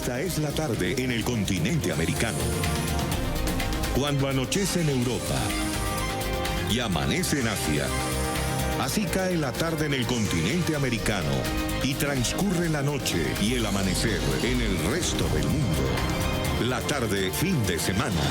Esta es la tarde en el continente americano. Cuando anochece en Europa y amanece en Asia, así cae la tarde en el continente americano y transcurre la noche y el amanecer en el resto del mundo. La tarde fin de semana.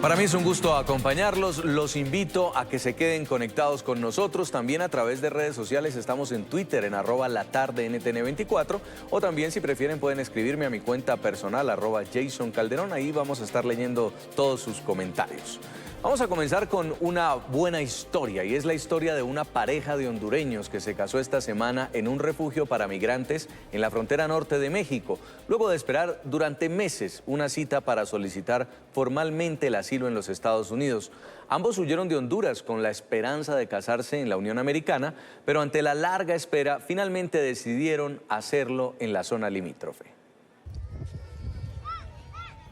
Para mí es un gusto acompañarlos. Los invito a que se queden conectados con nosotros. También a través de redes sociales estamos en Twitter en @latardentn24 o también, si prefieren, pueden escribirme a mi cuenta personal @JasonCalderón. Ahí vamos a estar leyendo todos sus comentarios. Vamos a comenzar con una buena historia, y es la historia de una pareja de hondureños que se casó esta semana en un refugio para migrantes en la frontera norte de México, luego de esperar durante meses una cita para solicitar formalmente el asilo en los Estados Unidos. Ambos huyeron de Honduras con la esperanza de casarse en la Unión Americana, pero ante la larga espera finalmente decidieron hacerlo en la zona limítrofe.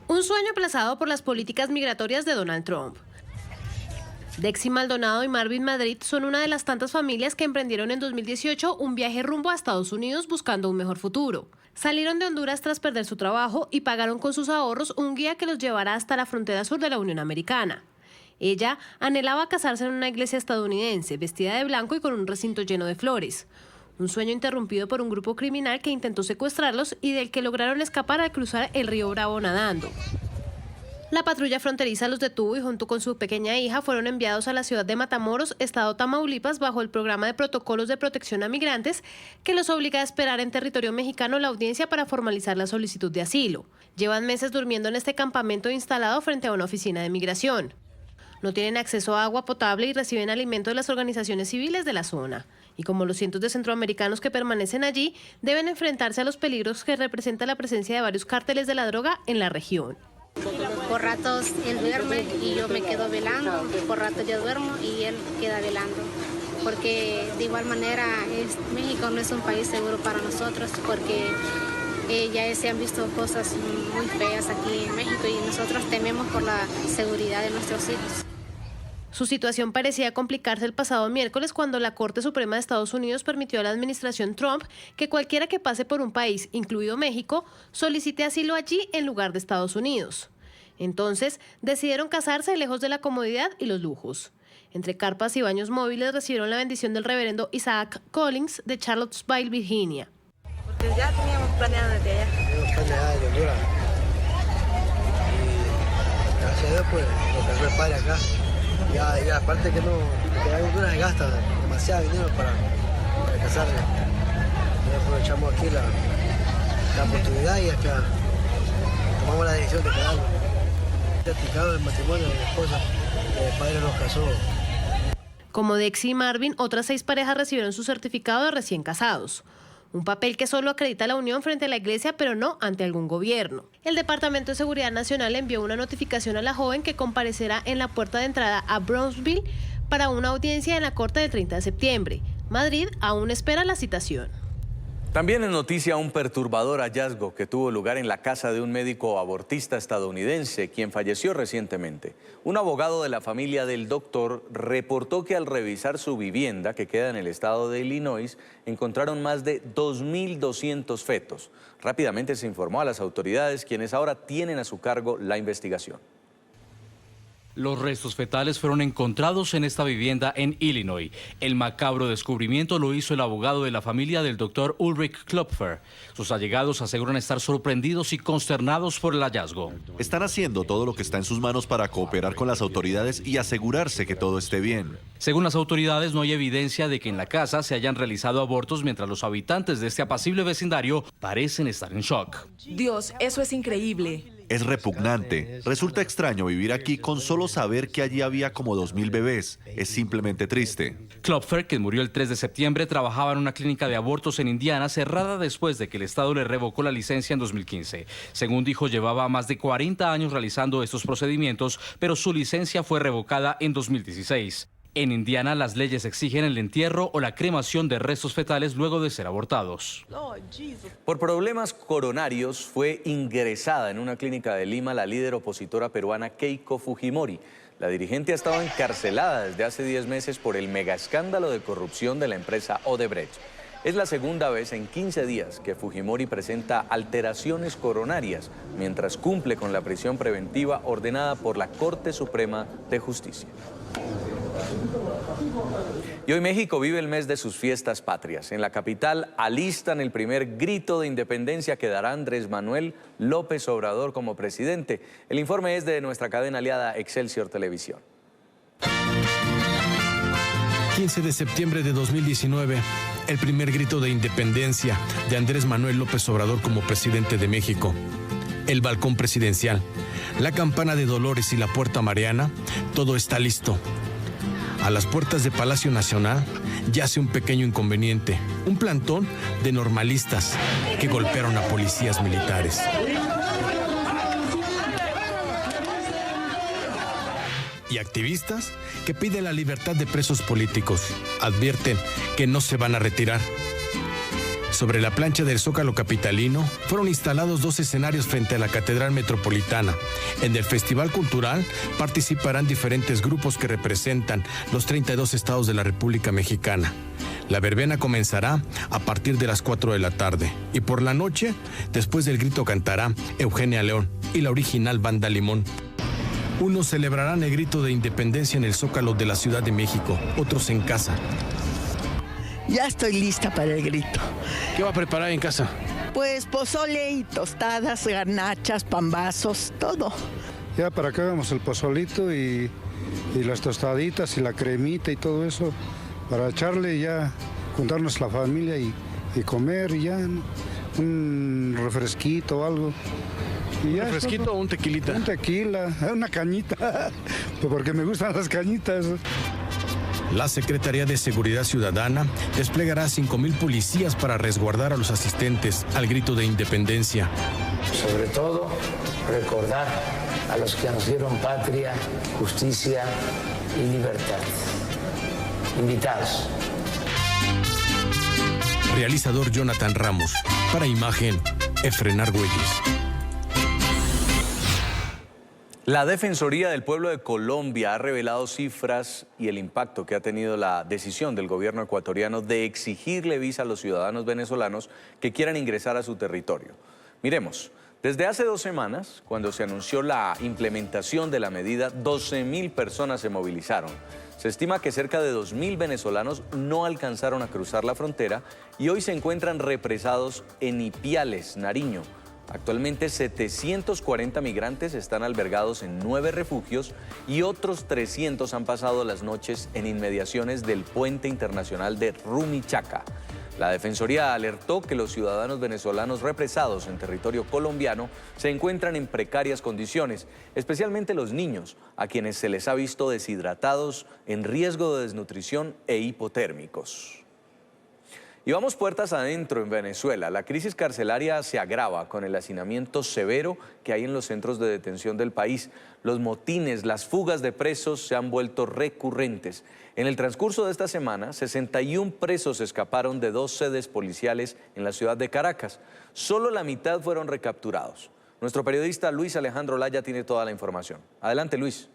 Un sueño aplazado por las políticas migratorias de Donald Trump. Dexy Maldonado y Marvin Madrid son una de las tantas familias que emprendieron en 2018 un viaje rumbo a Estados Unidos buscando un mejor futuro. Salieron de Honduras tras perder su trabajo y pagaron con sus ahorros un guía que los llevará hasta la frontera sur de la Unión Americana. Ella anhelaba casarse en una iglesia estadounidense, vestida de blanco y con un recinto lleno de flores. Un sueño interrumpido por un grupo criminal que intentó secuestrarlos y del que lograron escapar al cruzar el río Bravo nadando. La patrulla fronteriza los detuvo y junto con su pequeña hija fueron enviados a la ciudad de Matamoros, estado Tamaulipas, bajo el programa de protocolos de protección a migrantes que los obliga a esperar en territorio mexicano la audiencia para formalizar la solicitud de asilo. Llevan meses durmiendo en este campamento instalado frente a una oficina de migración. No tienen acceso a agua potable y reciben alimento de las organizaciones civiles de la zona. Y como los cientos de centroamericanos que permanecen allí, deben enfrentarse a los peligros que representa la presencia de varios cárteles de la droga en la región. Por ratos él duerme y yo me quedo velando, por ratos yo duermo y él queda velando, porque de igual manera México no es un país seguro para nosotros, porque ya se han visto cosas muy feas aquí en México y nosotros tememos por la seguridad de nuestros hijos. Su situación parecía complicarse el pasado miércoles cuando la Corte Suprema de Estados Unidos permitió a la administración Trump que cualquiera que pase por un país, incluido México, solicite asilo allí en lugar de Estados Unidos. Entonces, decidieron casarse lejos de la comodidad y los lujos. Entre carpas y baños móviles recibieron la bendición del reverendo Isaac Collins de Charlottesville, Virginia. Porque ya teníamos planeado desde allá. Teníamos planeado de Honduras. Y gracias a Dios, pues, lo casó el padre acá. Y aparte que en Honduras se gasta demasiado dinero para casarse. Entonces aprovechamos aquí la oportunidad y hasta tomamos la decisión de quedarnos. Certificado el matrimonio de mi esposa, el padre nos casó. Como Dexy y Marvin, otras 6 parejas recibieron su certificado de recién casados. Un papel que solo acredita la unión frente a la iglesia, pero no ante algún gobierno. El Departamento de Seguridad Nacional envió una notificación a la joven que comparecerá en la puerta de entrada a Brownsville para una audiencia en la corte del 30 de septiembre. Madrid aún espera la citación. También es noticia un perturbador hallazgo que tuvo lugar en la casa de un médico abortista estadounidense, quien falleció recientemente. Un abogado de la familia del doctor reportó que al revisar su vivienda, que queda en el estado de Illinois, encontraron más de 2.200 fetos. Rápidamente se informó a las autoridades, quienes ahora tienen a su cargo la investigación. Los restos fetales fueron encontrados en esta vivienda en Illinois. El macabro descubrimiento lo hizo el abogado de la familia del doctor Ulrich Klopfer. Sus allegados aseguran estar sorprendidos y consternados por el hallazgo. Están haciendo todo lo que está en sus manos para cooperar con las autoridades y asegurarse que todo esté bien. Según las autoridades, no hay evidencia de que en la casa se hayan realizado abortos, mientras los habitantes de este apacible vecindario parecen estar en shock. Dios, eso es increíble. Es repugnante. Resulta extraño vivir aquí con solo saber que allí había como 2.000 bebés. Es simplemente triste. Klopfer, quien murió el 3 de septiembre, trabajaba en una clínica de abortos en Indiana, cerrada después de que el Estado le revocó la licencia en 2015. Según dijo, llevaba más de 40 años realizando estos procedimientos, pero su licencia fue revocada en 2016. En Indiana, las leyes exigen el entierro o la cremación de restos fetales luego de ser abortados. Por problemas coronarios fue ingresada en una clínica de Lima la líder opositora peruana Keiko Fujimori. La dirigente ha estado encarcelada desde hace 10 meses por el megaescándalo de corrupción de la empresa Odebrecht. Es la segunda vez en 15 días que Fujimori presenta alteraciones coronarias mientras cumple con la prisión preventiva ordenada por la Corte Suprema de Justicia. Y hoy México vive el mes de sus fiestas patrias. En la capital alistan el primer grito de independencia que dará Andrés Manuel López Obrador como presidente. El informe es de nuestra cadena aliada Excelsior Televisión. 15 de septiembre de 2019, el primer grito de independencia de Andrés Manuel López Obrador como presidente de México. El balcón presidencial, la campana de Dolores y la puerta Mariana, todo está listo. A las puertas de Palacio Nacional yace un pequeño inconveniente, un plantón de normalistas que golpearon a policías militares. Y activistas que piden la libertad de presos políticos. Advierten que no se van a retirar. Sobre la plancha del Zócalo capitalino fueron instalados 2 escenarios frente a la Catedral Metropolitana. En el Festival Cultural participarán diferentes grupos que representan los 32 estados de la República Mexicana. La verbena comenzará a partir de las 4 de la tarde y por la noche, después del grito cantará Eugenia León y la original Banda Limón. Unos celebrarán el grito de independencia en el Zócalo de la Ciudad de México, otros en casa. Ya estoy lista para el grito. ¿Qué va a preparar en casa? Pues pozole y tostadas, garnachas, pambazos, todo. Ya para acá vemos el pozolito y las tostaditas y la cremita y todo eso, para echarle y ya juntarnos la familia y comer y ya un refresquito o algo. ¿Un refresquito o un tequilita? Un tequila, una cañita, porque me gustan las cañitas. La Secretaría de Seguridad Ciudadana desplegará 5,000 policías para resguardar a los asistentes al grito de independencia. Sobre todo, recordar a los que nos dieron patria, justicia y libertad. Invitados. Realizador Jonathan Ramos. Para Imagen, Efren Argüelles. La Defensoría del Pueblo de Colombia ha revelado cifras y el impacto que ha tenido la decisión del gobierno ecuatoriano de exigirle visa a los ciudadanos venezolanos que quieran ingresar a su territorio. Miremos, desde hace 2 semanas, cuando se anunció la implementación de la medida, 12,000 personas se movilizaron. Se estima que cerca de 2,000 venezolanos no alcanzaron a cruzar la frontera y hoy se encuentran represados en Ipiales, Nariño. Actualmente 740 migrantes están albergados en 9 refugios y otros 300 han pasado las noches en inmediaciones del puente internacional de Rumichaca. La Defensoría alertó que los ciudadanos venezolanos represados en territorio colombiano se encuentran en precarias condiciones, especialmente los niños, a quienes se les ha visto deshidratados, en riesgo de desnutrición e hipotérmicos. Y vamos puertas adentro en Venezuela. La crisis carcelaria se agrava con el hacinamiento severo que hay en los centros de detención del país. Los motines, las fugas de presos se han vuelto recurrentes. En el transcurso de esta semana, 61 presos escaparon de 2 sedes policiales en la ciudad de Caracas. Solo la mitad fueron recapturados. Nuestro periodista Luis Alejandro Laya tiene toda la información. Adelante, Luis.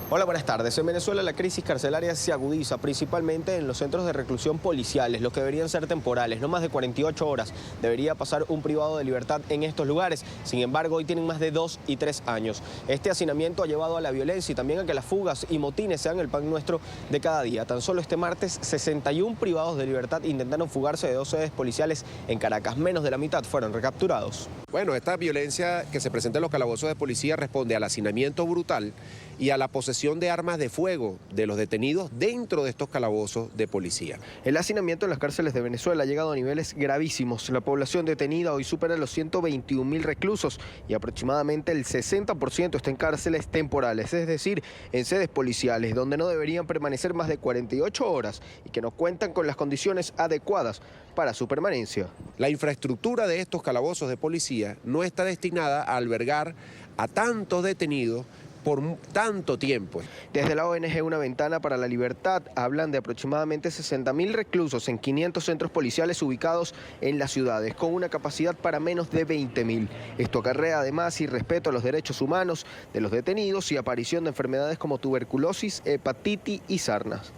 Hola, buenas tardes. En Venezuela la crisis carcelaria se agudiza principalmente en los centros de reclusión policiales, los que deberían ser temporales, no más de 48 horas. Debería pasar un privado de libertad en estos lugares. Sin embargo, hoy tienen más de 2 y 3 años. Este hacinamiento ha llevado a la violencia y también a que las fugas y motines sean el pan nuestro de cada día. Tan solo este martes, 61 privados de libertad intentaron fugarse de 2 sedes policiales en Caracas. Menos de la mitad fueron recapturados. Bueno, esta violencia que se presenta en los calabozos de policía responde al hacinamiento brutal y a la posesión de armas de fuego de los detenidos dentro de estos calabozos de policía. El hacinamiento en las cárceles de Venezuela ha llegado a niveles gravísimos. La población detenida hoy supera los 121.000 reclusos y aproximadamente el 60% está en cárceles temporales, es decir, en sedes policiales, donde no deberían permanecer más de 48 horas y que no cuentan con las condiciones adecuadas para su permanencia. La infraestructura de estos calabozos de policía no está destinada a albergar a tantos detenidos por tanto tiempo. Desde la ONG Una Ventana para la Libertad hablan de aproximadamente 60.000 reclusos en 500 centros policiales ubicados en las ciudades, con una capacidad para menos de 20.000. Esto acarrea además irrespeto a los derechos humanos de los detenidos y aparición de enfermedades como tuberculosis, hepatitis y sarnas.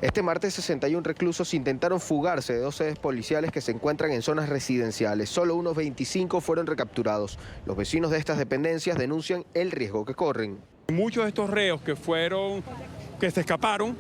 Este martes 61 reclusos intentaron fugarse de 2 sedes policiales que se encuentran en zonas residenciales. Solo unos 25 fueron recapturados. Los vecinos de estas dependencias denuncian el riesgo que corren. Muchos de estos reos que se escaparon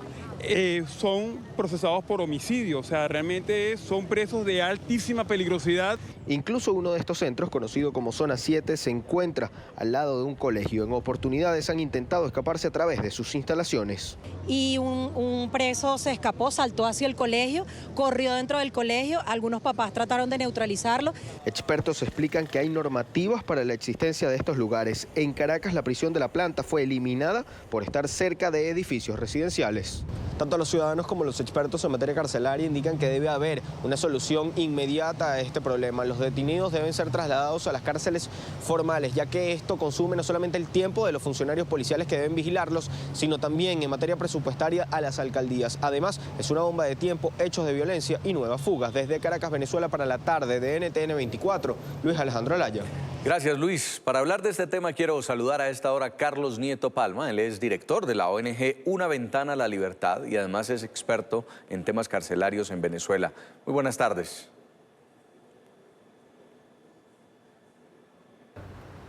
son procesados por homicidio, o sea, realmente son presos de altísima peligrosidad. Incluso uno de estos centros, conocido como Zona 7, se encuentra al lado de un colegio. En oportunidades han intentado escaparse a través de sus instalaciones. Y un preso se escapó, saltó hacia el colegio, corrió dentro del colegio, algunos papás trataron de neutralizarlo. Expertos explican que hay normativas para la existencia de estos lugares. En Caracas, la prisión de La Planta fue eliminada por estar cerca de edificios residenciales. Tanto los ciudadanos como los expertos en materia carcelaria indican que debe haber una solución inmediata a este problema. Los detenidos deben ser trasladados a las cárceles formales, ya que esto consume no solamente el tiempo de los funcionarios policiales que deben vigilarlos, sino también en materia presupuestaria a las alcaldías. Además, es una bomba de tiempo, hechos de violencia y nuevas fugas. Desde Caracas, Venezuela, para la tarde de NTN 24, Luis Alejandro Alaya. Gracias, Luis. Para hablar de este tema quiero saludar a esta hora a Carlos Nieto Palma. Él es director de la ONG Una Ventana a la Libertad y además es experto en temas carcelarios en Venezuela. Muy buenas tardes.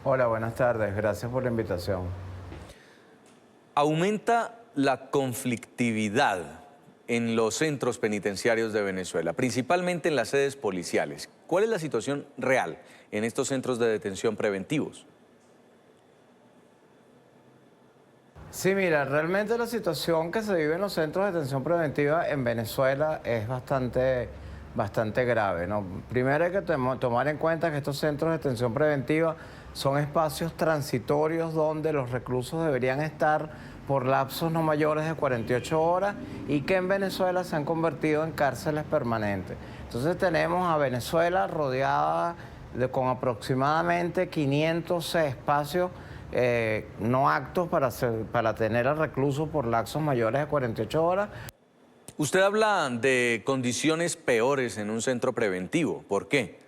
Hola, buenas tardes. Gracias por la invitación. Aumenta la conflictividad en los centros penitenciarios de Venezuela, principalmente en las sedes policiales. ¿Cuál es la situación real en estos centros de detención preventivos? Sí, mira, realmente la situación que se vive en los centros de detención preventiva en Venezuela es bastante grave, ¿no? Primero hay que tomar en cuenta que estos centros de detención preventiva son espacios transitorios donde los reclusos deberían estar por lapsos no mayores de 48 horas y que en Venezuela se han convertido en cárceles permanentes. Entonces tenemos a Venezuela rodeada con aproximadamente 500 espacios no aptos para tener al recluso por lapsos mayores de 48 horas. Usted habla de condiciones peores en un centro preventivo. ¿Por qué?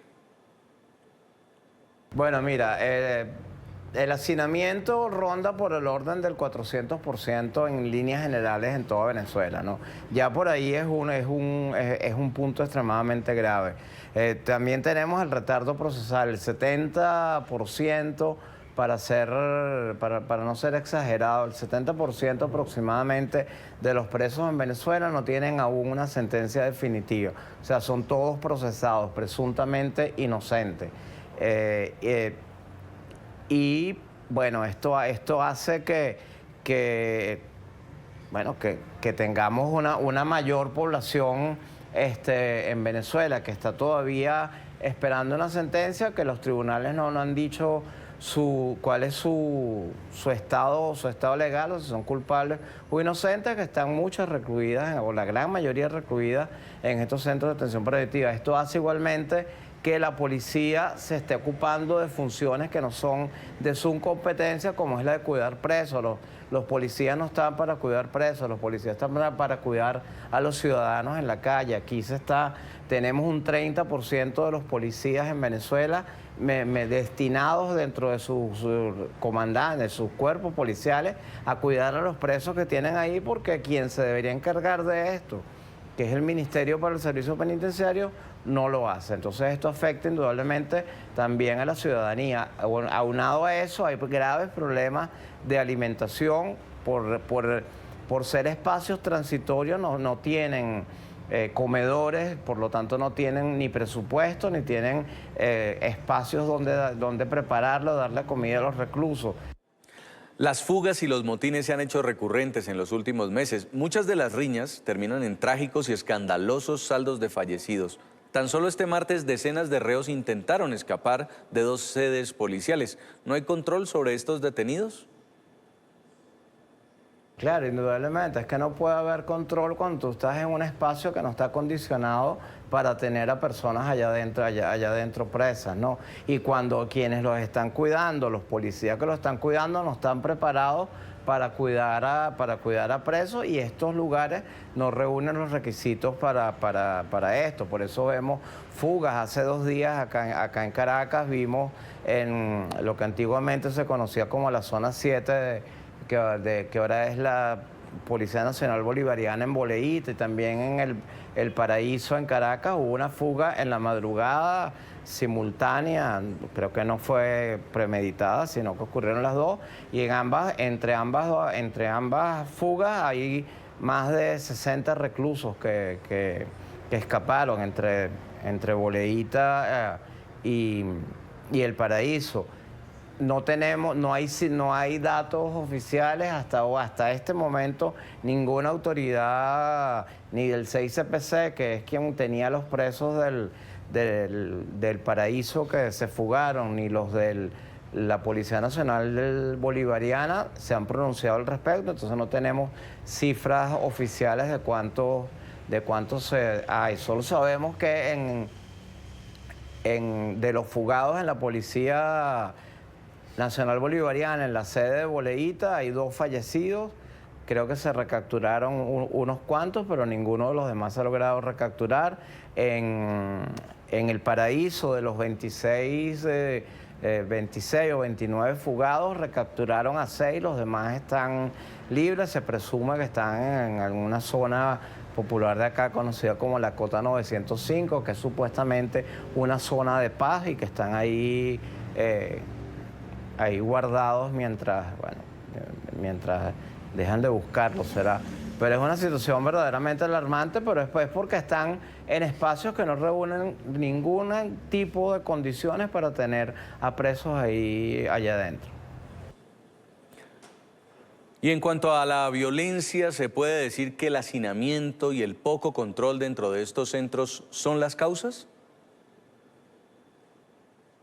Bueno, mira, el hacinamiento ronda por el orden del 400% en líneas generales en toda Venezuela, ¿no? Ya por ahí es un punto extremadamente grave. También tenemos el retardo procesal, el 70%, para no ser exagerado, el 70% aproximadamente de los presos en Venezuela no tienen aún una sentencia definitiva. O sea, son todos procesados, presuntamente inocentes. Y bueno, esto hace que tengamos una mayor población en Venezuela que está todavía esperando una sentencia, que los tribunales no han dicho cuál es su estado legal, o si son culpables o inocentes, que están muchas recluidas, o la gran mayoría recluidas en estos centros de detención preventiva. Esto hace igualmente que la policía se esté ocupando de funciones que no son de su competencia, como es la de cuidar presos. Los policías no están para cuidar presos, los policías están para cuidar a los ciudadanos en la calle. Aquí tenemos un 30% de los policías en Venezuela destinados dentro de sus comandantes, sus cuerpos policiales, a cuidar a los presos que tienen ahí, porque quien se debería encargar de esto, que es el Ministerio para el Servicio Penitenciario, no lo hace. Entonces esto afecta indudablemente también a la ciudadanía. Aunado a eso, hay graves problemas de alimentación por ser espacios transitorios, no tienen comedores, por lo tanto no tienen ni presupuesto, ni tienen espacios donde prepararlo, darle comida a los reclusos. Las fugas y los motines se han hecho recurrentes en los últimos meses. Muchas de las riñas terminan en trágicos y escandalosos saldos de fallecidos. Tan solo este martes decenas de reos intentaron escapar de 2 sedes policiales. ¿No hay control sobre estos detenidos? Claro, indudablemente, es que no puede haber control cuando tú estás en un espacio que no está acondicionado para tener a personas allá adentro presas, ¿no? Y cuando quienes los están cuidando, los policías que los están cuidando, no están preparados para cuidar a presos, y estos lugares no reúnen los requisitos para esto. Por eso vemos fugas. Hace 2 días acá en Caracas vimos en lo que antiguamente se conocía como la Zona 7, que ahora es Policía Nacional Bolivariana en Boleíta y también en el Paraíso en Caracas hubo una fuga en la madrugada simultánea, creo que no fue premeditada, sino que ocurrieron las dos, y entre ambas fugas hay más de 60 reclusos que escaparon entre Boleíta y el Paraíso. No hay datos oficiales hasta este momento. Ninguna autoridad, ni del 6CPC, que es quien tenía los presos del Paraíso que se fugaron, ni los de la Policía Nacional Bolivariana se han pronunciado al respecto. Entonces no tenemos cifras oficiales de cuántos hay. Solo sabemos que de los fugados en la Policía Nacional Bolivariana, en la sede de Boleíta, hay 2 fallecidos. Creo que se recapturaron unos cuantos, pero ninguno de los demás se ha logrado recapturar. En el Paraíso, de los 26 o 29 fugados, recapturaron a 6, los demás están libres. Se presume que están en alguna zona popular de acá conocida como la Cota 905, que es supuestamente una zona de paz y que están ahí guardados mientras dejan de buscarlos, será. Pero es una situación verdaderamente alarmante, pero es porque están en espacios que no reúnen ningún tipo de condiciones para tener a presos ahí allá adentro. Y en cuanto a la violencia, ¿se puede decir que el hacinamiento y el poco control dentro de estos centros son las causas?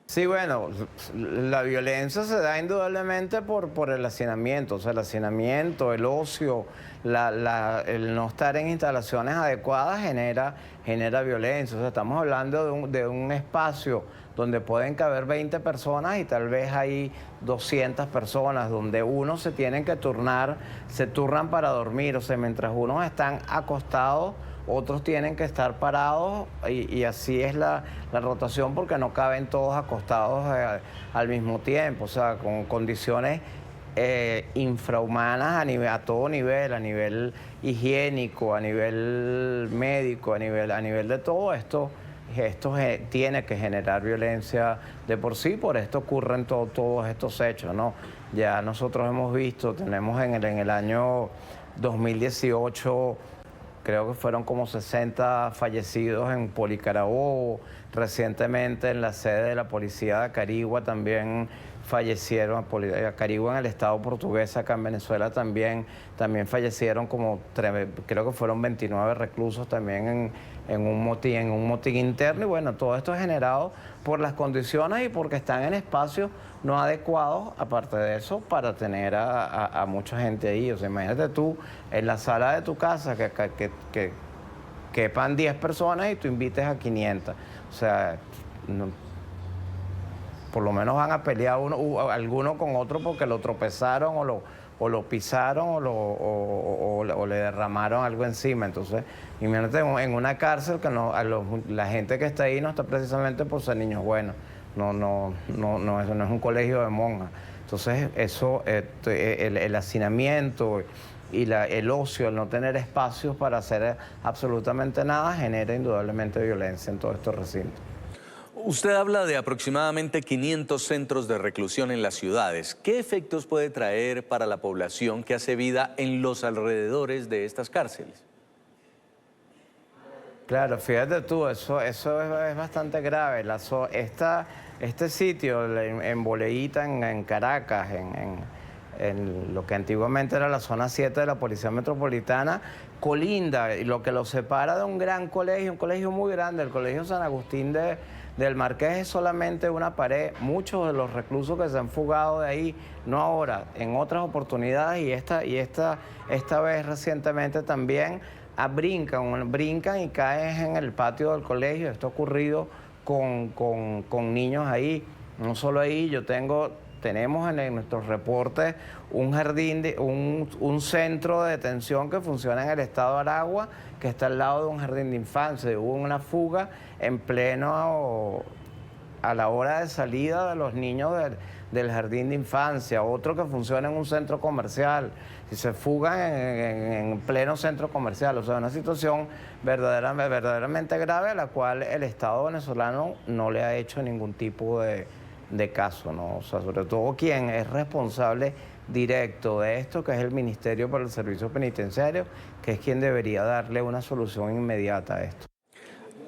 Sí, bueno, la violencia se da indudablemente por el hacinamiento, o sea, el hacinamiento, el ocio, el no estar en instalaciones adecuadas genera violencia. O sea, estamos hablando de un espacio donde pueden caber 20 personas y tal vez hay 200 personas, donde unos se tienen que turnar, se turnan para dormir, o sea, mientras unos están acostados, otros tienen que estar parados y así es la rotación, porque no caben todos acostados al mismo tiempo, o sea, con condiciones infrahumanas a todo nivel, a nivel higiénico, a nivel médico, a nivel de todo esto. Esto tiene que generar violencia de por sí, por esto ocurren todos estos hechos, ¿no? Ya nosotros hemos visto, tenemos en el año 2018, creo que fueron como 60 fallecidos en Policarabobo. Recientemente en la sede de la policía de Acarigua también fallecieron, Acarigua en el estado portugués, acá en Venezuela también fallecieron creo que fueron 29 reclusos también en un motín interno. Y bueno, todo esto es generado por las condiciones y porque están en espacios no adecuados, aparte de eso, para tener a mucha gente ahí. O sea, imagínate tú en la sala de tu casa que quepan 10 personas y tú invites a 500. O sea, por lo menos van a pelear alguno con otro porque lo tropezaron o lo pisaron o le derramaron algo encima. Entonces, imagínate en una cárcel que la gente que está ahí no está precisamente por ser niños buenos. No, eso no es un colegio de monjas. Entonces, eso, el hacinamiento y el ocio, el no tener espacios para hacer absolutamente nada, genera indudablemente violencia en todos estos recintos. Usted habla de aproximadamente 500 centros de reclusión en las ciudades. ¿Qué efectos puede traer para la población que hace vida en los alrededores de estas cárceles? Claro, fíjate tú, eso es bastante grave. Este sitio en Boleíta, en Caracas, en lo que antiguamente era la zona 7 de la Policía Metropolitana, colinda, y lo que lo separa de un gran colegio, un colegio muy grande, el Colegio San Agustín del Marqués, es solamente una pared. Muchos de los reclusos que se han fugado de ahí, no ahora, en otras oportunidades, y esta vez recientemente también, brincan y caen en el patio del colegio. Esto ha ocurrido con niños ahí. No solo ahí, tenemos en nuestros reportes un centro de detención que funciona en el estado de Aragua, que está al lado de un jardín de infancia. Hubo una fuga en pleno a la hora de salida de los niños del jardín de infancia, otro que funciona en un centro comercial, si se fugan en pleno centro comercial. O sea, una situación verdaderamente grave a la cual el Estado venezolano no le ha hecho ningún tipo de caso, ¿no? O sea, sobre todo quien es responsable directo de esto, que es el Ministerio para el Servicio Penitenciario, que es quien debería darle una solución inmediata a esto.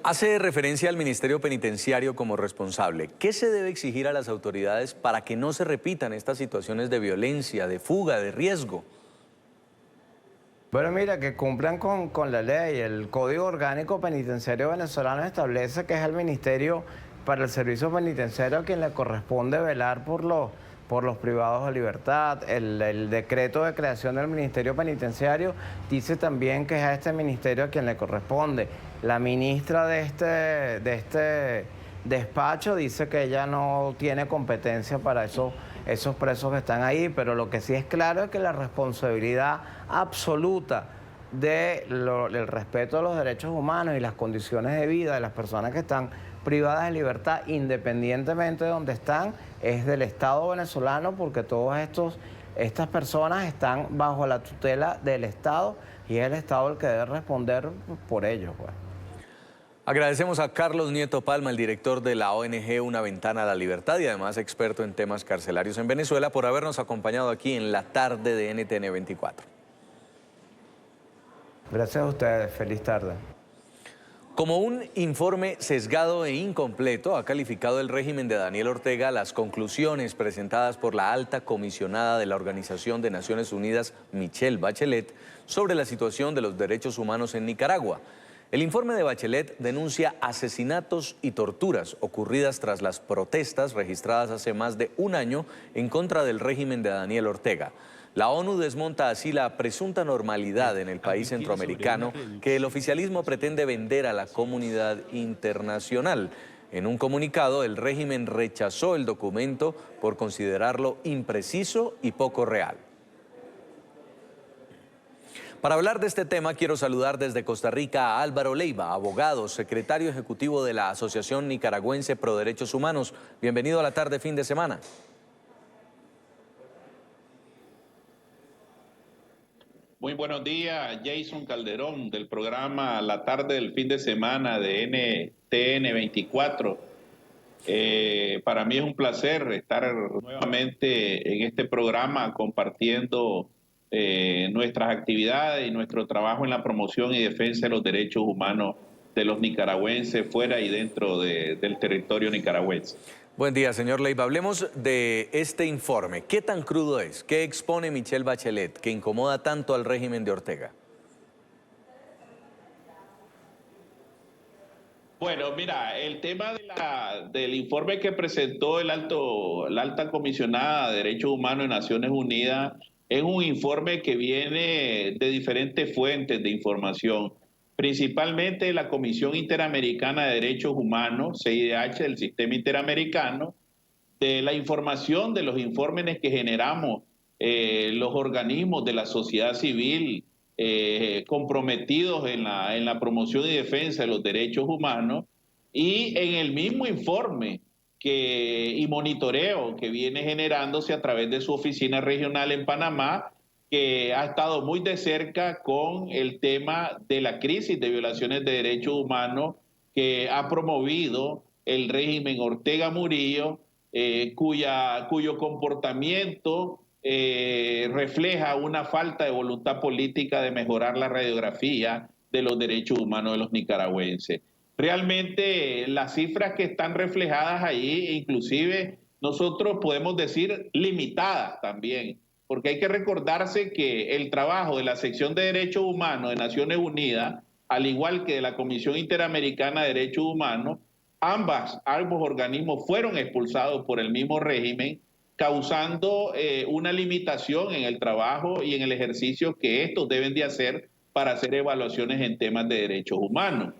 Hace referencia al Ministerio Penitenciario como responsable. ¿Qué se debe exigir a las autoridades para que no se repitan estas situaciones de violencia, de fuga, de riesgo? Bueno, mira, que cumplan con la ley. El Código Orgánico Penitenciario venezolano establece que es el Ministerio para el Servicio Penitenciario a quien le corresponde velar por los privados de libertad. El decreto de creación del Ministerio Penitenciario dice también que es a este ministerio a quien le corresponde. La ministra de este despacho dice que ella no tiene competencia para esos presos que están ahí, pero lo que sí es claro es que la responsabilidad absoluta del respeto a los derechos humanos y las condiciones de vida de las personas que están privadas de libertad, independientemente de donde están, es del Estado venezolano, porque todas estas personas están bajo la tutela del Estado y es el Estado el que debe responder por ellos, pues. Agradecemos a Carlos Nieto Palma, el director de la ONG Una Ventana a la Libertad y además experto en temas carcelarios en Venezuela, por habernos acompañado aquí en la tarde de NTN 24. Gracias a ustedes, feliz tarde. Como un informe sesgado e incompleto, ha calificado el régimen de Daniel Ortega las conclusiones presentadas por la alta comisionada de la Organización de Naciones Unidas, Michelle Bachelet, sobre la situación de los derechos humanos en Nicaragua. El informe de Bachelet denuncia asesinatos y torturas ocurridas tras las protestas registradas hace más de un año en contra del régimen de Daniel Ortega. La ONU desmonta así la presunta normalidad en el país centroamericano que el oficialismo pretende vender a la comunidad internacional. En un comunicado, el régimen rechazó el documento por considerarlo impreciso y poco real. Para hablar de este tema, quiero saludar desde Costa Rica a Álvaro Leiva, abogado, secretario ejecutivo de la Asociación Nicaragüense Pro Derechos Humanos. Bienvenido a la tarde fin de semana. Muy buenos días, Jason Calderón, del programa La Tarde del Fin de Semana de NTN 24. Para mí es un placer estar nuevamente en este programa compartiendo nuestras actividades y nuestro trabajo en la promoción y defensa de los derechos humanos de los nicaragüenses fuera y dentro del territorio nicaragüense. Buen día, señor Leiva. Hablemos de este informe. ¿Qué tan crudo es? ¿Qué expone Michelle Bachelet que incomoda tanto al régimen de Ortega? Bueno, mira, el tema del informe que presentó la alta comisionada de Derechos Humanos de Naciones Unidas es un informe que viene de diferentes fuentes de información, principalmente la Comisión Interamericana de Derechos Humanos, CIDH, del Sistema Interamericano, de la información de los informes que generamos los organismos de la sociedad civil comprometidos en la promoción y defensa de los derechos humanos, y en el mismo informe y monitoreo que viene generándose a través de su oficina regional en Panamá, que ha estado muy de cerca con el tema de la crisis de violaciones de derechos humanos que ha promovido el régimen Ortega Murillo, cuyo comportamiento refleja una falta de voluntad política de mejorar la radiografía de los derechos humanos de los nicaragüenses. Realmente las cifras que están reflejadas ahí, inclusive nosotros podemos decir limitadas también, porque hay que recordarse que el trabajo de la Sección de Derechos Humanos de Naciones Unidas, al igual que de la Comisión Interamericana de Derechos Humanos, ambos organismos fueron expulsados por el mismo régimen, causando una limitación en el trabajo y en el ejercicio que estos deben de hacer para hacer evaluaciones en temas de derechos humanos.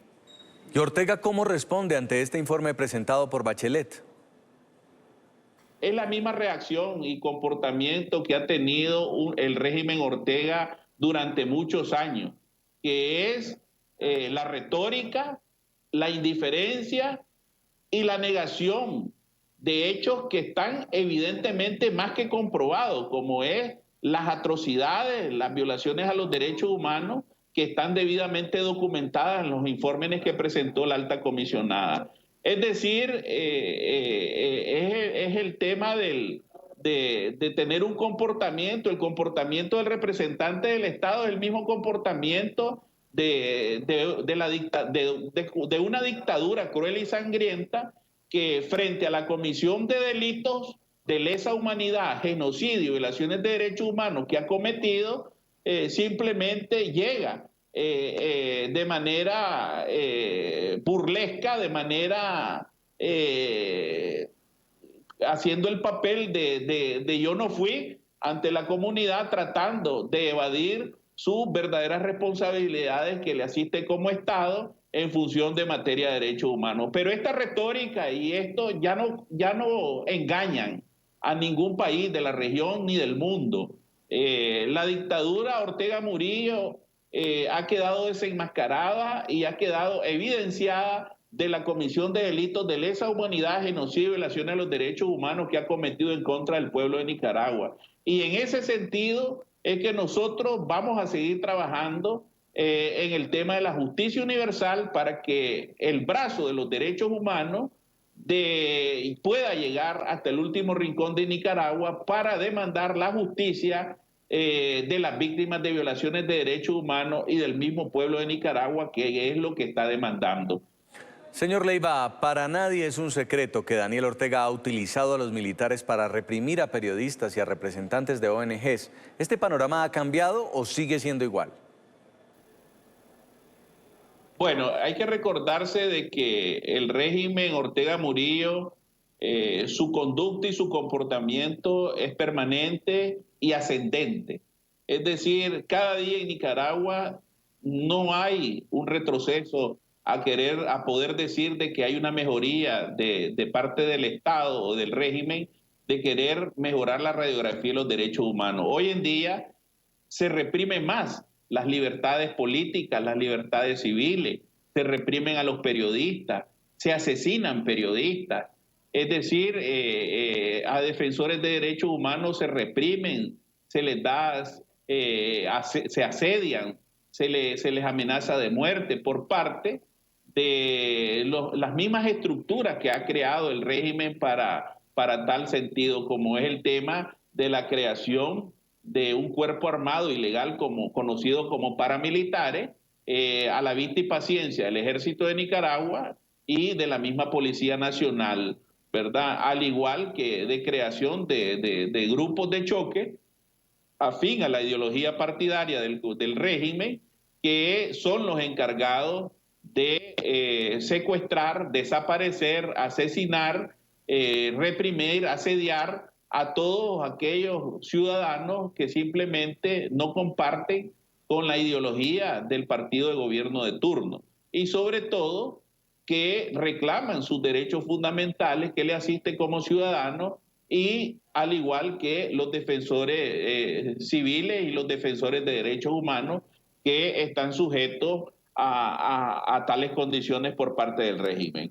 ¿Y Ortega cómo responde ante este informe presentado por Bachelet? Es la misma reacción y comportamiento que ha tenido el régimen Ortega durante muchos años, que es la retórica, la indiferencia y la negación de hechos que están evidentemente más que comprobados, como es las atrocidades, las violaciones a los derechos humanos que están debidamente documentadas en los informes que presentó la alta comisionada. Es decir, es el tema de tener un comportamiento, el comportamiento del representante del Estado es el mismo comportamiento de una dictadura cruel y sangrienta que frente a la comisión de delitos de lesa humanidad, genocidio, violaciones de derechos humanos que ha cometido, simplemente llega de manera burlesca, de manera haciendo el papel de yo no fui ante la comunidad, tratando de evadir sus verdaderas responsabilidades que le asisten como Estado en función de materia de derechos humanos. Pero esta retórica y esto ya no engañan a ningún país de la región ni del mundo. La dictadura Ortega Murillo ha quedado desenmascarada y ha quedado evidenciada de la comisión de delitos de lesa humanidad, genocidio y violaciones a los derechos humanos que ha cometido en contra del pueblo de Nicaragua. Y en ese sentido es que nosotros vamos a seguir trabajando en el tema de la justicia universal para que el brazo de los derechos humanos pueda llegar hasta el último rincón de Nicaragua para demandar la justicia de las víctimas de violaciones de derechos humanos y del mismo pueblo de Nicaragua, que es lo que está demandando. Señor Leiva, para nadie es un secreto que Daniel Ortega ha utilizado a los militares para reprimir a periodistas y a representantes de ONGs. ¿Este panorama ha cambiado o sigue siendo igual? Bueno, hay que recordarse de que el régimen Ortega Murillo, su conducta y su comportamiento es permanente y ascendente. Es decir, cada día en Nicaragua no hay un retroceso a poder decir de que hay una mejoría de parte del Estado o del régimen de querer mejorar la radiografía de los derechos humanos. Hoy en día se reprimen más las libertades políticas, las libertades civiles, se reprimen a los periodistas, se asesinan periodistas, es decir, a defensores de derechos humanos se reprimen, se les da, se asedian, se les amenaza de muerte por parte de las mismas estructuras que ha creado el régimen para tal sentido, como es el tema de la creación de un cuerpo armado ilegal conocido como paramilitares, a la vista y paciencia del Ejército de Nicaragua y de la misma Policía Nacional, ¿verdad? Al igual que de creación de grupos de choque afín a la ideología partidaria del régimen, que son los encargados de secuestrar, desaparecer, asesinar, reprimir, asediar a todos aquellos ciudadanos que simplemente no comparten con la ideología del partido de gobierno de turno. Y sobre todo, que reclaman sus derechos fundamentales que le asisten como ciudadanos, y al igual que los defensores civiles y los defensores de derechos humanos que están sujetos a tales condiciones por parte del régimen.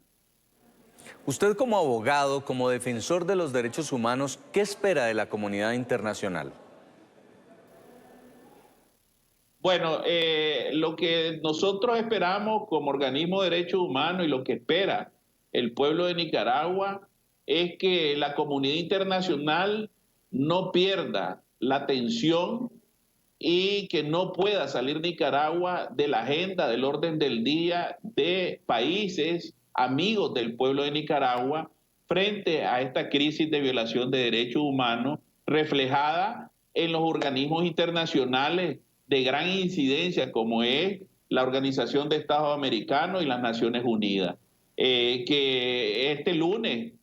Usted como abogado, como defensor de los derechos humanos, ¿qué espera de la comunidad internacional? Bueno, lo que nosotros esperamos como organismo de derechos humanos y lo que espera el pueblo de Nicaragua es que la comunidad internacional no pierda la atención y que no pueda salir Nicaragua de la agenda, del orden del día de países amigos del pueblo de Nicaragua frente a esta crisis de violación de derechos humanos reflejada en los organismos internacionales de gran incidencia como es la Organización de Estados Americanos y las Naciones Unidas. Que este lunes,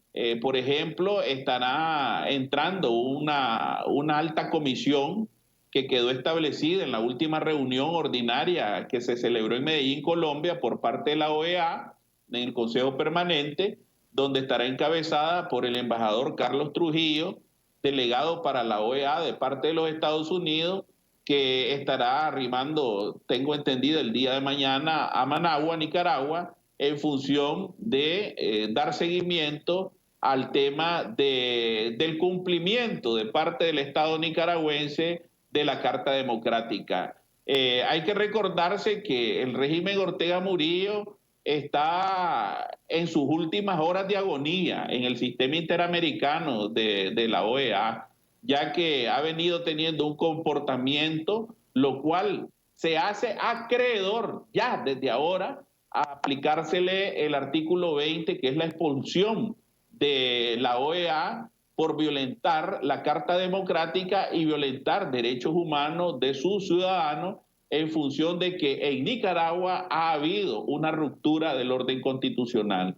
por ejemplo, estará entrando una alta comisión que quedó establecida en la última reunión ordinaria que se celebró en Medellín, Colombia, por parte de la OEA, en el Consejo Permanente, donde estará encabezada por el embajador Carlos Trujillo, delegado para la OEA de parte de los Estados Unidos, que estará arrimando, tengo entendido, el día de mañana a Managua, Nicaragua, en función de dar seguimiento al tema del cumplimiento de parte del Estado nicaragüense de la Carta Democrática. Hay que recordarse que el régimen Ortega Murillo está en sus últimas horas de agonía en el sistema interamericano de la OEA, ya que ha venido teniendo un comportamiento lo cual se hace acreedor ya desde ahora a aplicársele el artículo 20, que es la expulsión de la OEA por violentar la Carta Democrática y violentar derechos humanos de sus ciudadanos en función de que en Nicaragua ha habido una ruptura del orden constitucional.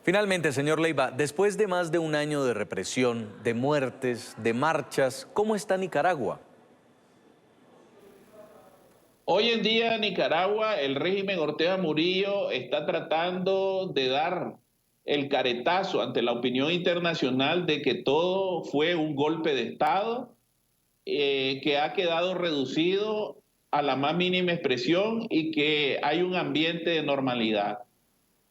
Finalmente, señor Leiva, después de más de un año de represión, de muertes, de marchas, ¿cómo está Nicaragua? Hoy en día Nicaragua, el régimen Ortega Murillo está tratando de dar el caretazo ante la opinión internacional de que todo fue un golpe de Estado, que ha quedado reducido a la más mínima expresión y que hay un ambiente de normalidad.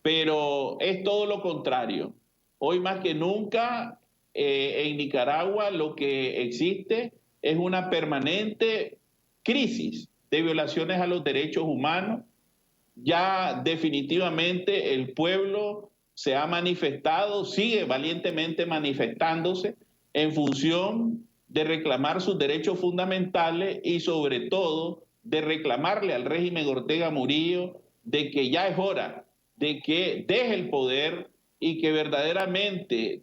Pero es todo lo contrario. Hoy más que nunca en Nicaragua lo que existe es una permanente crisis de violaciones a los derechos humanos. Ya definitivamente el pueblo se ha manifestado, sigue valientemente manifestándose en función de reclamar sus derechos fundamentales y sobre todo de reclamarle al régimen Ortega Murillo de que ya es hora de que deje el poder y que verdaderamente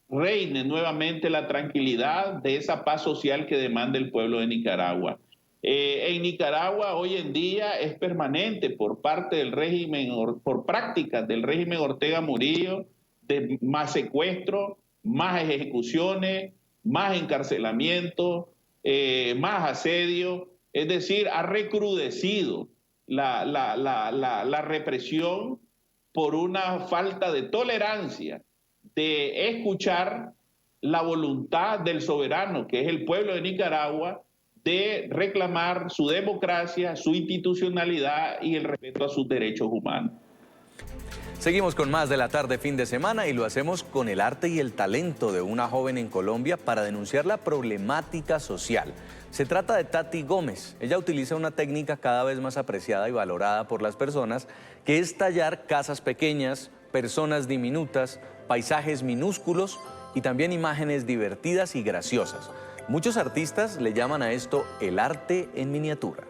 reine nuevamente la tranquilidad de esa paz social que demanda el pueblo de Nicaragua. En Nicaragua hoy en día es permanente por parte del régimen, por prácticas del régimen Ortega Murillo, de más secuestro, más ejecuciones, más encarcelamiento, más asedio. Es decir, ha recrudecido la represión por una falta de tolerancia, de escuchar la voluntad del soberano, que es el pueblo de Nicaragua, de reclamar su democracia, su institucionalidad y el respeto a sus derechos humanos. Seguimos con más de La Tarde fin de semana y lo hacemos con el arte y el talento de una joven en Colombia para denunciar la problemática social. Se trata de Tati Gómez. Ella utiliza una técnica cada vez más apreciada y valorada por las personas, que es tallar casas pequeñas, personas diminutas, paisajes minúsculos y también imágenes divertidas y graciosas. Muchos artistas le llaman a esto el arte en miniatura.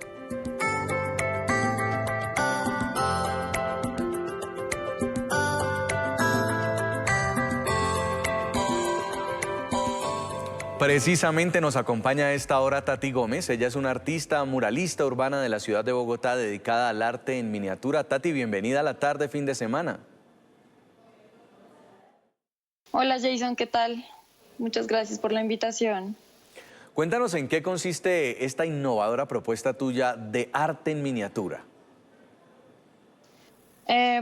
Precisamente nos acompaña a esta hora Tati Gómez. Ella es una artista muralista urbana de la ciudad de Bogotá dedicada al arte en miniatura. Tati, bienvenida a La Tarde fin de semana. Hola Jason, ¿qué tal? Muchas gracias por la invitación. Cuéntanos en qué consiste esta innovadora propuesta tuya de arte en miniatura.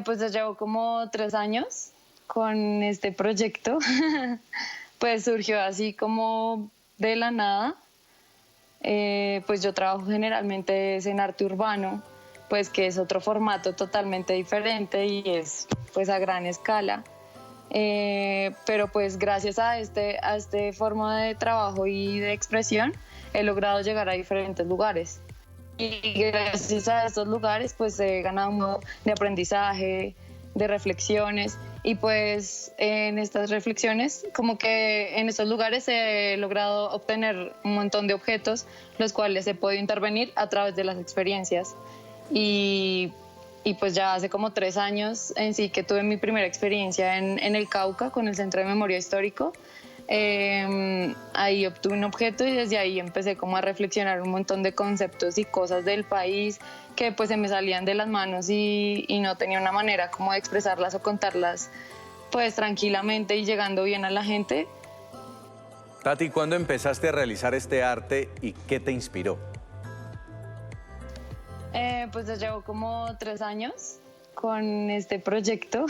Pues ya llevo como 3 años con este proyecto. Pues surgió así como de la nada. Pues yo trabajo generalmente en arte urbano, pues que es otro formato totalmente diferente y es pues a gran escala. Pero pues gracias a este forma de trabajo y de expresión he logrado llegar a diferentes lugares y gracias a estos lugares pues he ganado un modo de aprendizaje, de reflexiones y pues en estas reflexiones como que en estos lugares he logrado obtener un montón de objetos los cuales he podido intervenir a través de las experiencias y pues ya hace como 3 años en sí que tuve mi primera experiencia en el Cauca con el Centro de Memoria Histórico. Ahí obtuve un objeto y desde ahí empecé como a reflexionar un montón de conceptos y cosas del país que pues se me salían de las manos y no tenía una manera como de expresarlas o contarlas pues tranquilamente y llegando bien a la gente. Tati, ¿cuándo empezaste a realizar este arte y qué te inspiró? Pues ya llevo como 3 años con este proyecto.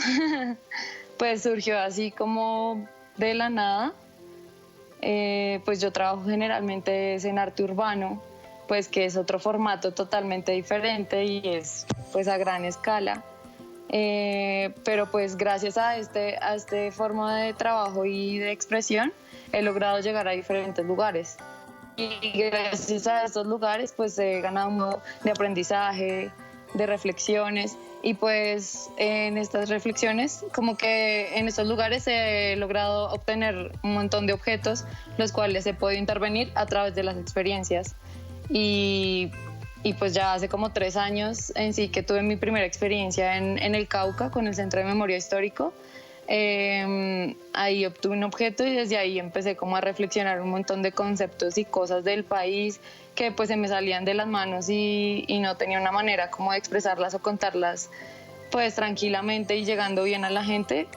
Pues surgió así como de la nada. Pues yo trabajo generalmente en arte urbano, pues que es otro formato totalmente diferente y es pues a gran escala. pero pues gracias a este forma de trabajo y de expresión he logrado llegar a diferentes lugares. Y gracias a estos lugares pues he ganado un modo de aprendizaje, de reflexiones, y pues en estas reflexiones, como que en estos lugares he logrado obtener un montón de objetos, los cuales he podido intervenir a través de las experiencias. Y pues ya hace como 3 años en sí que tuve mi primera experiencia en el Cauca con el Centro de Memoria Histórico. Ahí obtuve un objeto y desde ahí empecé como a reflexionar un montón de conceptos y cosas del país que pues se me salían de las manos y no tenía una manera como de expresarlas o contarlas pues tranquilamente y llegando bien a la gente.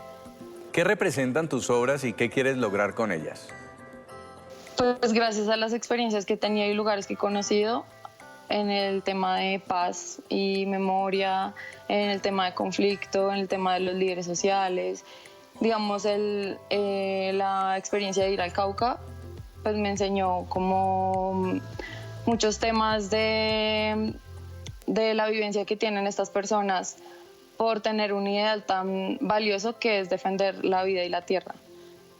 ¿Qué representan tus obras y qué quieres lograr con ellas? Pues gracias a las experiencias que he tenido y lugares que he conocido en el tema de paz y memoria, en el tema de conflicto, en el tema de los líderes sociales. Digamos, la experiencia de ir al Cauca pues me enseñó como muchos temas de la vivencia que tienen estas personas por tener un ideal tan valioso que es defender la vida y la tierra.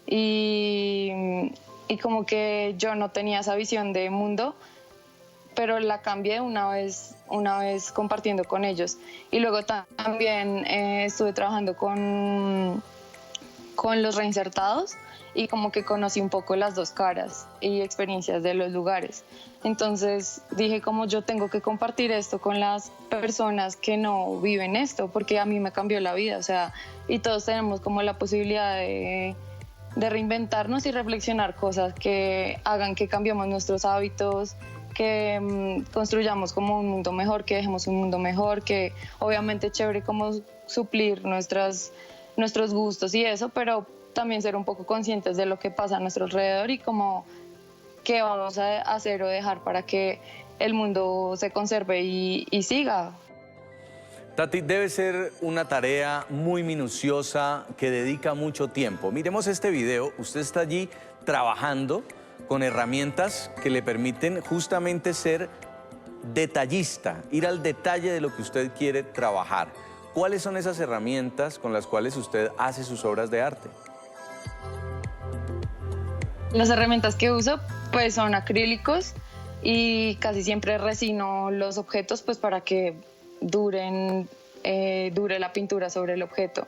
Y como que yo no tenía esa visión de mundo, pero la cambié una vez compartiendo con ellos. Y luego también estuve trabajando con los reinsertados y como que conocí un poco las dos caras y experiencias de los lugares. Entonces dije como yo tengo que compartir esto con las personas que no viven esto, porque a mí me cambió la vida, o sea, y todos tenemos como la posibilidad de reinventarnos y reflexionar cosas que hagan que cambiemos nuestros hábitos, que construyamos como un mundo mejor, que dejemos un mundo mejor, que obviamente es chévere como suplir nuestros gustos y eso, pero también ser un poco conscientes de lo que pasa a nuestro alrededor y como qué vamos a hacer o dejar para que el mundo se conserve y siga. Tati, debe ser una tarea muy minuciosa que dedica mucho tiempo. Miremos este video, usted está allí trabajando con herramientas que le permiten justamente ser detallista, ir al detalle de lo que usted quiere trabajar. ¿Cuáles son esas herramientas con las cuales usted hace sus obras de arte? Las herramientas que uso pues son acrílicos y casi siempre resino los objetos pues para que dure la pintura sobre el objeto.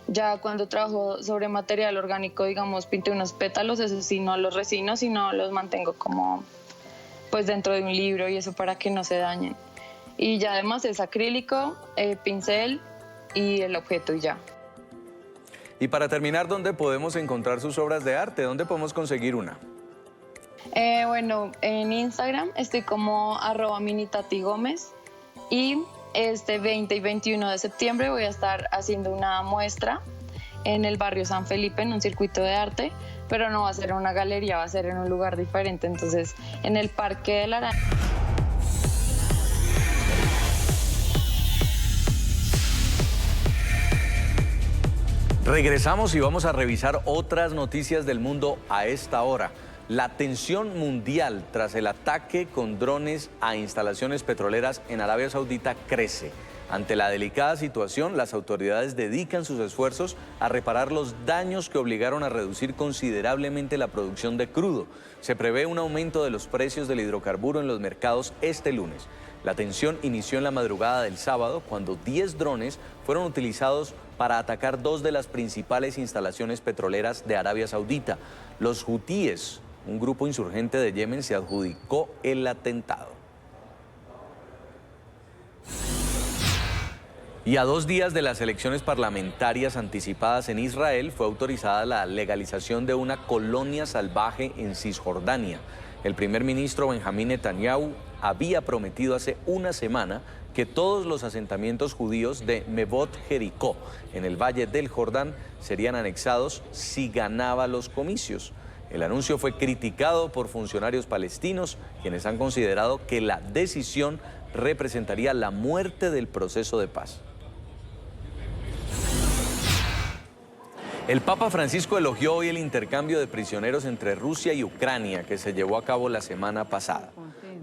Ya cuando trabajo sobre material orgánico, digamos, pinté unos pétalos, eso sí no los resino, sino los mantengo como pues dentro de un libro y eso para que no se dañen. Y ya además es acrílico, pincel y el objeto y ya. Y para terminar, ¿dónde podemos encontrar sus obras de arte? ¿Dónde podemos conseguir una? Bueno, en Instagram estoy como @minitatigomez y este 20 y 21 de septiembre voy a estar haciendo una muestra en el barrio San Felipe, en un circuito de arte, pero no va a ser en una galería, va a ser en un lugar diferente, entonces en el Parque de la Arana. Regresamos y vamos a revisar otras noticias del mundo a esta hora. La tensión mundial tras el ataque con drones a instalaciones petroleras en Arabia Saudita crece. Ante la delicada situación, las autoridades dedican sus esfuerzos a reparar los daños que obligaron a reducir considerablemente la producción de crudo. Se prevé un aumento de los precios del hidrocarburo en los mercados este lunes. La tensión inició en la madrugada del sábado cuando 10 drones fueron utilizados para atacar 2 de las principales instalaciones petroleras de Arabia Saudita. Los hutíes, un grupo insurgente de Yemen, se adjudicó el atentado. Y a 2 días de las elecciones parlamentarias anticipadas en Israel, fue autorizada la legalización de una colonia salvaje en Cisjordania. El primer ministro Benjamín Netanyahu había prometido hace una semana que todos los asentamientos judíos de Mevot Jericó, en el Valle del Jordán, serían anexados si ganaba los comicios. El anuncio fue criticado por funcionarios palestinos, quienes han considerado que la decisión representaría la muerte del proceso de paz. El Papa Francisco elogió hoy el intercambio de prisioneros entre Rusia y Ucrania que se llevó a cabo la semana pasada.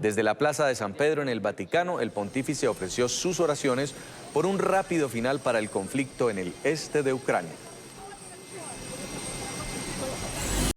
Desde la Plaza de San Pedro en el Vaticano, el pontífice ofreció sus oraciones por un rápido final para el conflicto en el este de Ucrania.